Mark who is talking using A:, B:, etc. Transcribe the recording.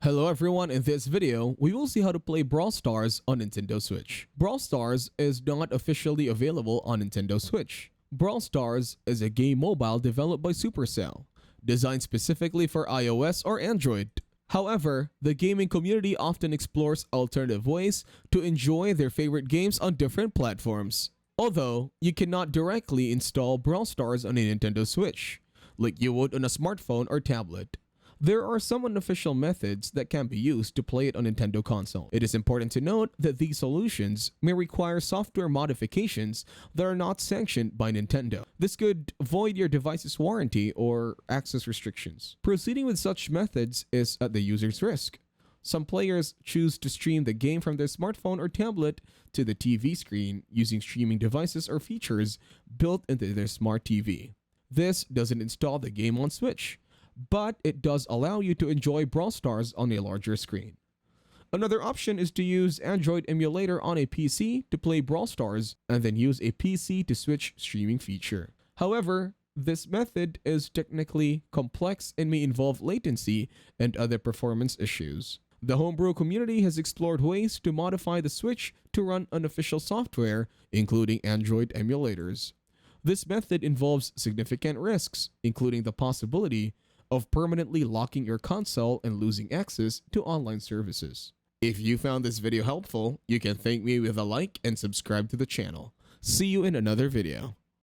A: Hello everyone, in this video, we will see how to play Brawl Stars on Nintendo Switch. Brawl Stars is not officially available on Nintendo Switch. Brawl Stars is a game mobile developed by Supercell, designed specifically for iOS or Android. However, the gaming community often explores alternative ways to enjoy their favorite games on different platforms. Although, you cannot directly install Brawl Stars on a Nintendo Switch, like you would on a smartphone or tablet. There are some unofficial methods that can be used to play it on Nintendo console. It is important to note that these solutions may require software modifications that are not sanctioned by Nintendo. This could void your device's warranty or access restrictions. Proceeding with such methods is at the user's risk. Some players choose to stream the game from their smartphone or tablet to the TV screen using streaming devices or features built into their smart TV. This doesn't install the game on Switch, but it does allow you to enjoy Brawl Stars on a larger screen. Another option is to use Android emulator on a PC to play Brawl Stars and then use a PC to Switch streaming feature. However, this method is technically complex and may involve latency and other performance issues. The homebrew community has explored ways to modify the Switch to run unofficial software, including Android emulators. This method involves significant risks, including the possibility of permanently locking your console and losing access to online services. If you found this video helpful, you can thank me with a like and subscribe to the channel. See you in another video.